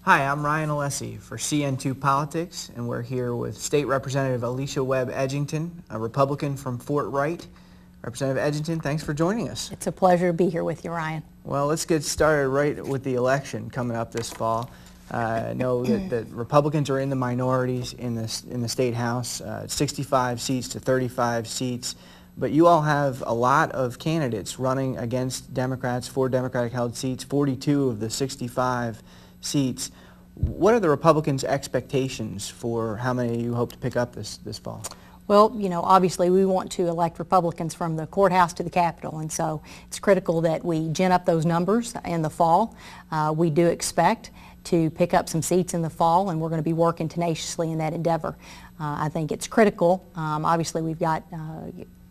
Hi, I'm Ryan Alecia for CN2 Politics, and we're here with State Representative Alecia Webb-Edgington, a Republican from Fort Wright. Representative Edgington, thanks for joining us. It's a pleasure to be here with you, Ryan. Well, let's get started right with the election coming up this fall. I know that Republicans are in the minorities in the State House, 65 seats to 35 seats. But you all have a lot of candidates running against Democrats, 4 Democratic-held seats, 42 of the 65 seats. What are the Republicans' expectations for how many you hope to pick up this fall? Well, you know, obviously we want to elect Republicans from the courthouse to the Capitol, and so it's critical that we gin up those numbers in the fall. We do expect to pick up some seats in the fall, and we're going to be working tenaciously in that endeavor. I think it's critical. Obviously we've got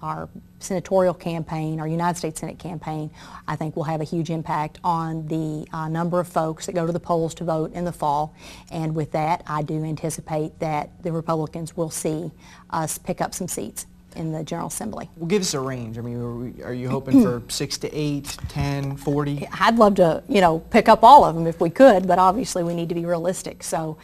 our senatorial campaign, our United States Senate campaign, I think will have a huge impact on the number of folks that go to the polls to vote in the fall. And with that, I do anticipate that the Republicans will see us pick up some seats in the General Assembly. Well, give us a range. I mean, are you hoping for 6 to 8, 10, 40? I'd love to, you know, pick up all of them if we could, but obviously we need to be realistic. So,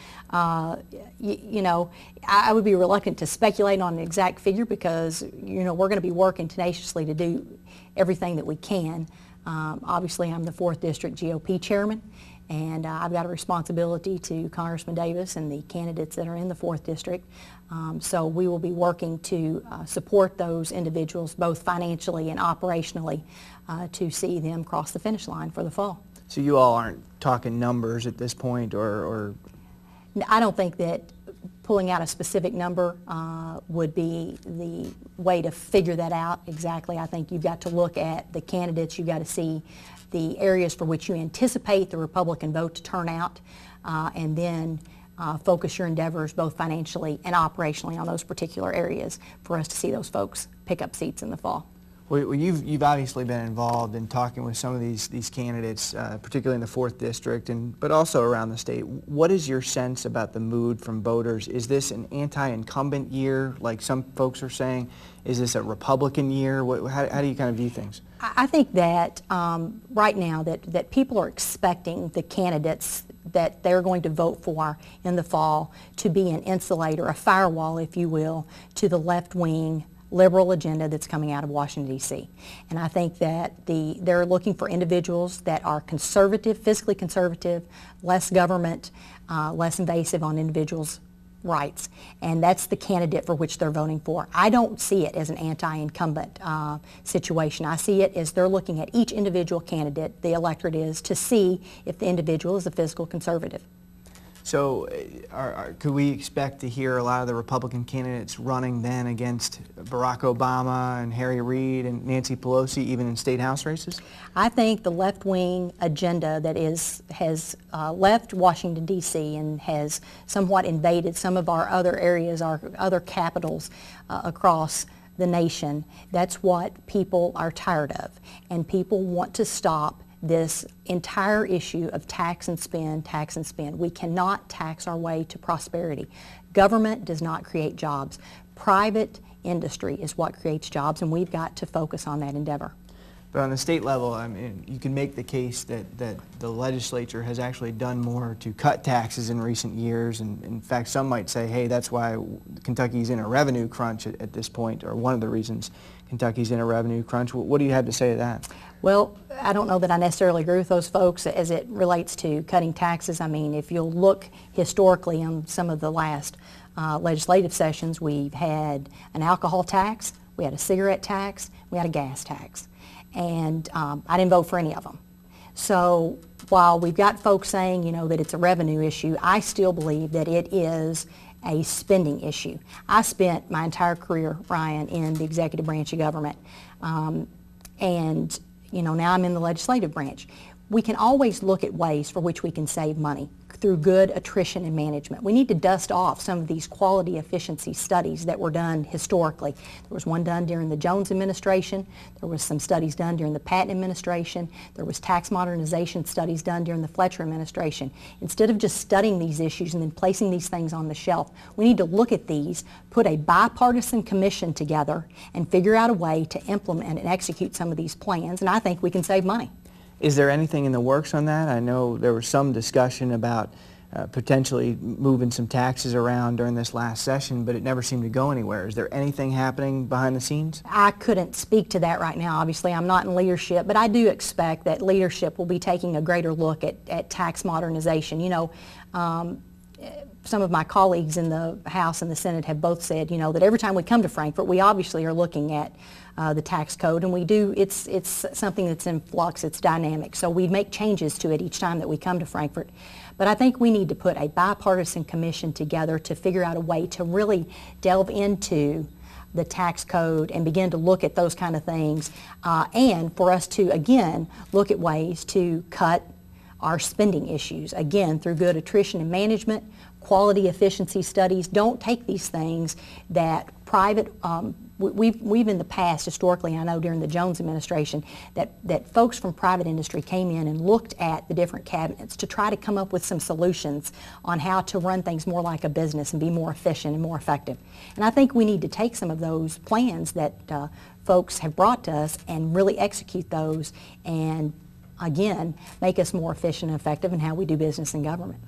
you know, I would be reluctant to speculate on an exact figure because, you know, we're going to be working tenaciously to do everything that we can. Obviously, I'm the 4th District GOP chairman, and I've got a responsibility to Congressman Davis and the candidates that are in the 4th District. So we will be working to support those individuals both financially and operationally to see them cross the finish line for the fall. So you all aren't talking numbers at this point, or? I don't think that pulling out a specific number would be the way to figure that out exactly. I think you've got to look at the candidates. You've got to see the areas for which you anticipate the Republican vote to turn out, and then focus your endeavors both financially and operationally on those particular areas for us to see those folks pick up seats in the fall. Well, you've obviously been involved in talking with some of these candidates, particularly in the 4th District, but also around the state. What is your sense about the mood from voters? Is this an anti-incumbent year, like some folks are saying? Is this a Republican year? How do you kind of view things? I think that right now that people are expecting the candidates that they're going to vote for in the fall to be an insulator, a firewall, if you will, to the left-wing liberal agenda that's coming out of Washington, D.C. And I think that they're looking for individuals that are conservative, fiscally conservative, less government, less invasive on individuals' rights. And that's the candidate for which they're voting for. I don't see it as an anti-incumbent situation. I see it as they're looking at each individual candidate, the electorate is, to see if the individual is a fiscal conservative. So could we expect to hear a lot of the Republican candidates running then against Barack Obama and Harry Reid and Nancy Pelosi, even in state house races? I think the left-wing agenda that has left Washington, D.C. and has somewhat invaded some of our other areas, our other capitals across the nation, that's what people are tired of. And people want to stop this entire issue of tax and spend, tax and spend. We cannot tax our way to prosperity. Government does not create jobs. Private industry is what creates jobs, and we've got to focus on that endeavor. But on the state level, I mean, you can make the case that the legislature has actually done more to cut taxes in recent years, and in fact some might say, hey, that's why Kentucky's in a revenue crunch at this point, or one of the reasons Kentucky's in a revenue crunch. What do you have to say to that? Well, I don't know that I necessarily agree with those folks as it relates to cutting taxes. I mean, if you'll look historically on some of the last legislative sessions, we've had an alcohol tax, we had a cigarette tax, we had a gas tax. And I didn't vote for any of them. So while we've got folks saying, you know, that it's a revenue issue, I still believe that it is a spending issue. I spent my entire career, Ryan, in the executive branch of government. And, you know, now I'm in the legislative branch. We can always look at ways for which we can save money through good attrition and management. We need to dust off some of these quality efficiency studies that were done historically. There was one done during the Jones administration. There was some studies done during the Patton administration. There was tax modernization studies done during the Fletcher administration. Instead of just studying these issues and then placing these things on the shelf, we need to look at these, put a bipartisan commission together, and figure out a way to implement and execute some of these plans, and I think we can save money. Is there anything in the works on that? I know there was some discussion about potentially moving some taxes around during this last session, but it never seemed to go anywhere. Is there anything happening behind the scenes? I couldn't speak to that right now. Obviously, I'm not in leadership, but I do expect that leadership will be taking a greater look at tax modernization. You know, some of my colleagues in the House and the Senate have both said, you know, that every time we come to Frankfurt, we obviously are looking at the tax code, and we do, it's something that's in flux, it's dynamic, so we make changes to it each time that we come to Frankfurt. But I think we need to put a bipartisan commission together to figure out a way to really delve into the tax code and begin to look at those kind of things, and for us to, again, look at ways to cut our spending issues, again, through good attrition and management, quality efficiency studies. Don't take these things that private, we've in the past, historically, I know during the Jones administration, that folks from private industry came in and looked at the different cabinets to try to come up with some solutions on how to run things more like a business and be more efficient and more effective. And I think we need to take some of those plans that folks have brought to us and really execute those and, again, make us more efficient and effective in how we do business in government.